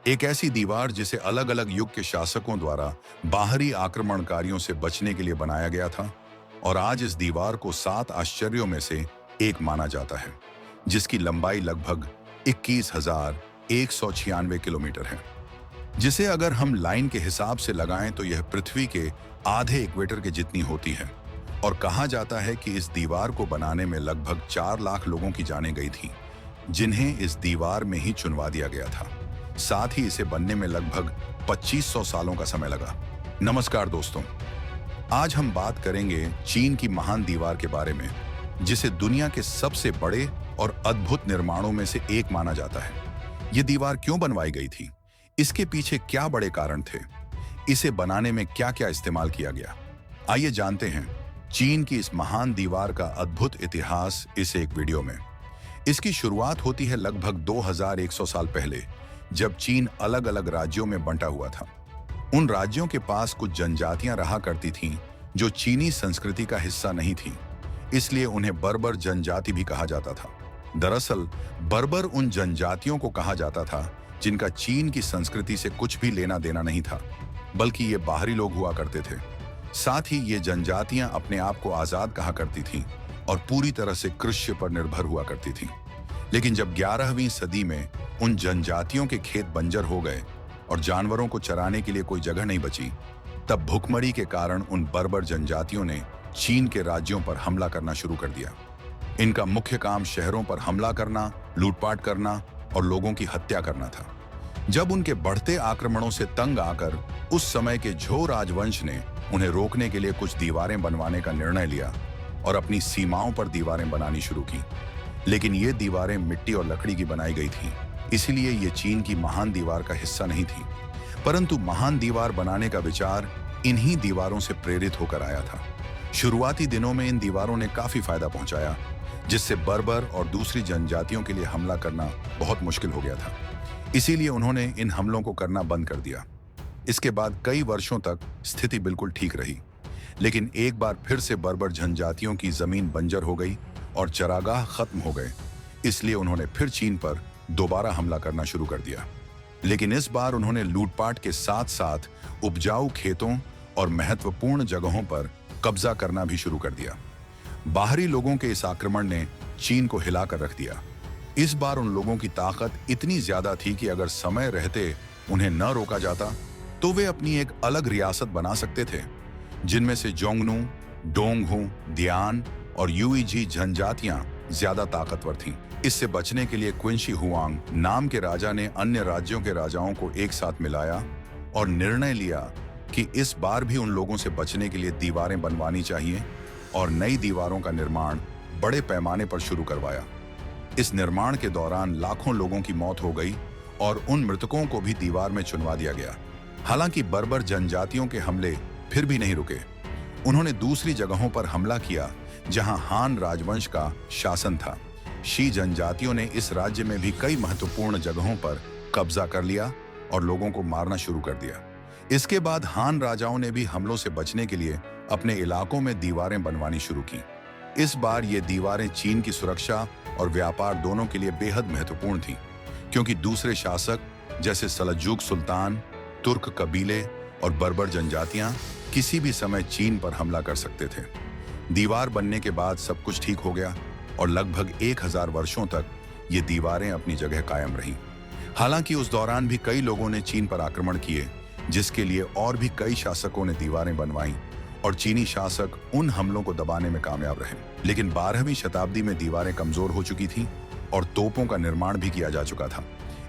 एक ऐसी दीवार जिसे अलग अलग युग के शासकों द्वारा बाहरी आक्रमणकारियों से बचने के लिए बनाया गया था और आज इस दीवार को 7 आश्चर्यों में से एक माना जाता है, जिसकी लंबाई लगभग 21,196 किलोमीटर है, जिसे अगर हम लाइन के हिसाब से लगाएं तो यह पृथ्वी के आधे इक्वेटर के जितनी होती है। और कहा जाता है कि इस दीवार को बनाने में लगभग 4 लाख लोगों की जानें गई थी, जिन्हें इस दीवार में ही चुनवा दिया गया था। साथ ही इसे बनने में लगभग 2500 सालों का समय लगा। नमस्कार दोस्तों, आज हम बात करेंगे चीन की महान दीवार के बारे में, जिसे दुनिया के सबसे बड़े और अद्भुत निर्माणों में से एक माना जाता है। ये दीवार क्यों बनवाई गई थी, इसके पीछे क्या बड़े कारण थे, इसे बनाने में क्या क्या इस्तेमाल किया गया, आइए जानते हैं चीन की इस महान दीवार का अद्भुत इतिहास इस एक वीडियो में। इसकी शुरुआत होती है लगभग 2100 साल पहले, जब चीन अलग अलग राज्यों में बंटा हुआ था। उन राज्यों के पास कुछ जनजातियां रहा करती थीं जो चीनी संस्कृति का हिस्सा नहीं थीं, इसलिए उन्हें बर्बर जनजाति भी कहा जाता था। दरअसल बर्बर उन जनजातियों को कहा जाता था जिनका चीन की संस्कृति से कुछ भी लेना देना नहीं था, बल्कि ये बाहरी लोग हुआ करते थे। साथ ही ये जनजातियां अपने आप को आजाद कहा करती थीं और पूरी तरह से कृषि पर निर्भर हुआ करती थीं। लेकिन जब 11वीं सदी में उन जनजातियों के खेत बंजर हो गए और जानवरों को चराने के लिए कोई जगह नहीं बची, तब भुखमरी के कारण उन बर्बर जनजातियों ने चीन के राज्यों पर हमला करना शुरू कर दिया। इनका मुख्य काम शहरों पर हमला करना, लूटपाट करना और लोगों की हत्या करना था। जब उनके बढ़ते आक्रमणों से तंग आकर उस समय के झो राजवंश ने उन्हें रोकने के लिए कुछ दीवारें बनवाने का निर्णय लिया और अपनी सीमाओं पर दीवारें बनानी शुरू की। लेकिन ये दीवारें मिट्टी और लकड़ी की बनाई गई थीं, इसलिए ये चीन की महान दीवार का हिस्सा नहीं थी। परंतु महान दीवार बनाने का विचार इन्हीं दीवारों से प्रेरित होकर आया था। शुरुआती दिनों में इन दीवारों ने काफी फायदा पहुंचाया, जिससे बर्बर और दूसरी जनजातियों के लिए हमला करना बहुत मुश्किल हो गया था। इसीलिए उन्होंने इन हमलों को करना बंद कर दिया। इसके बाद कई वर्षों तक स्थिति बिल्कुल ठीक रही, लेकिन एक बार फिर से बर्बर जनजातियों की जमीन बंजर हो गई और चरागाह खत्म हो गए। इसलिए उन्होंने फिर चीन पर दोबारा हमला करना शुरू कर दिया। लेकिन इस बार उन्होंने लूटपाट के साथ साथ उपजाऊ खेतों और महत्वपूर्ण जगहों पर कब्जा करना भी शुरू कर दिया। बाहरी लोगों के इस आक्रमण ने चीन को हिलाकर रख दिया। इस बार उन लोगों की ताकत इतनी ज्यादा थी कि अगर समय रहते उन्हें न रोका जाता तो वे अपनी एक अलग रियासत बना सकते थे, जिनमें से जोंगनू, डोंगहू, दियान और यूईजी जनजातियां ज्यादा ताकतवर थीं। इससे बचने के लिए क्विंशी हुआंग नाम के राजा ने अन्य राज्यों के राजाओं को एक साथ मिलाया और निर्णय लिया कि इस बार भी उन लोगों से बचने के लिए दीवारें बनवानी चाहिए और नई दीवारों का निर्माण बड़े पैमाने पर शुरू करवाया। इस निर्माण के दौरान लाखों लोगों की मौत हो गई और उन मृतकों को भी दीवार में चुनवा दिया गया। हालांकि बर्बर जनजातियों के हमले फिर भी नहीं रुके। उन्होंने दूसरी जगहों पर हमला किया जहां हान राजवंश का शासन था। शी जनजातियों ने इस राज्य में भी कई महत्वपूर्ण जगहों पर कब्जा कर लिया और लोगों को मारना शुरू कर दिया। इसके बाद हान राजाओं ने भी हमलों से बचने के लिए अपने इलाकों में दीवारें बनवानी शुरू की। इस बार ये दीवारें चीन की सुरक्षा और व्यापार दोनों के लिए बेहद महत्वपूर्ण थीं, क्योंकि दूसरे शासक जैसे सलजुक सुल्तान, तुर्क कबीले और बर्बर जनजातियां किसी भी समय चीन पर हमला कर सकते थे। दीवार बनने के बाद सब कुछ ठीक हो गया और लगभग 1000 वर्षों तक ये दीवारें अपनी जगह कायम रहीं। हालांकि उस दौरान भी कई लोगों ने चीन पर आक्रमण किए, जिसके लिए और भी कई शासकों ने दीवारें बनवाईं और चीनी शासक उन हमलों को दबाने में कामयाब रहे। लेकिन 12वीं शताब्दी में दीवारें कमजोर हो चुकी थीं और तोपों का निर्माण भी किया जा चुका था।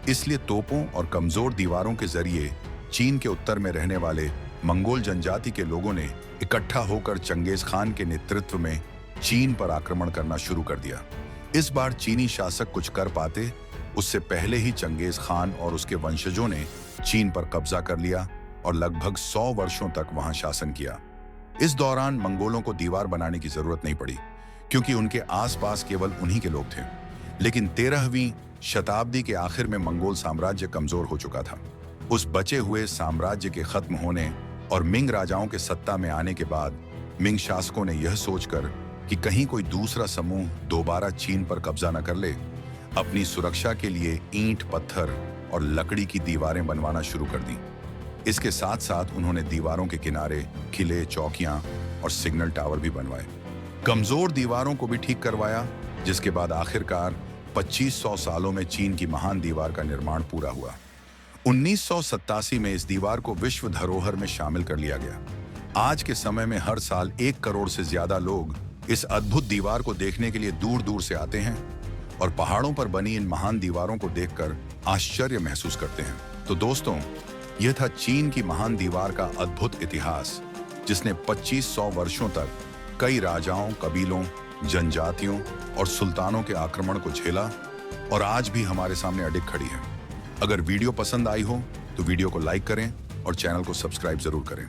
इसलिए तोपों और कमजोर दीवारों के जरिए चीन के उत्तर में रहने वाले मंगोल जनजाति के लोगों ने इकट्ठा होकर चंगेज खान के नेतृत्व में चीन पर आक्रमण करना शुरू कर दिया। इस बार चीनी शासक कुछ कर पाते उससे पहले ही चंगेज खान और उसके वंशजों ने चीन पर कब्जा कर लिया और लगभग 100 वर्षों तक वहां शासन किया। इस दौरान मंगोलों को दीवार बनाने की जरूरत नहीं पड़ी, क्योंकि उनके आसपास केवल उन्हीं के लोग थे। लेकिन 13वीं शताब्दी के आखिर में मंगोल साम्राज्य कमजोर हो चुका था। उस बचे हुए साम्राज्य के खत्म होने और मिंग राजाओं के सत्ता में आने के बाद मिंग शासकों ने यह सोचकर कि कहीं कोई दूसरा समूह दोबारा चीन पर कब्जा न कर ले, अपनी सुरक्षा के लिए ईंट, पत्थर और लकड़ी की दीवारें बनवाना शुरू कर दी। इसके साथ साथ उन्होंने दीवारों के किनारे किले, चौकियां और सिग्नल टावर भी बनवाए। कमजोर दीवारों को भी ठीक करवाया, जिसके बाद आखिरकार 2500 सालों में चीन की महान दीवार का निर्माण पूरा हुआ। 1987 में इस दीवार को विश्व धरोहर में शामिल कर लिया गया। आज के समय में हर साल 1 करोड़ से ज्यादा लोग इस अद्भुत दीवार को देखने के लिए दूर दूर से आते हैं और पहाड़ों पर बनी इन महान दीवारों को देखकर आश्चर्य महसूस करते हैं। तो दोस्तों, यह था चीन की महान दीवार का अद्भुत इतिहास, जिसने 2500 वर्षों तक कई राजाओं, कबीलों, जनजातियों और सुल्तानों के आक्रमण को झेला और आज भी हमारे सामने अडिग खड़ी है। अगर वीडियो पसंद आई हो तो वीडियो को लाइक करें और चैनल को सब्सक्राइब जरूर करें।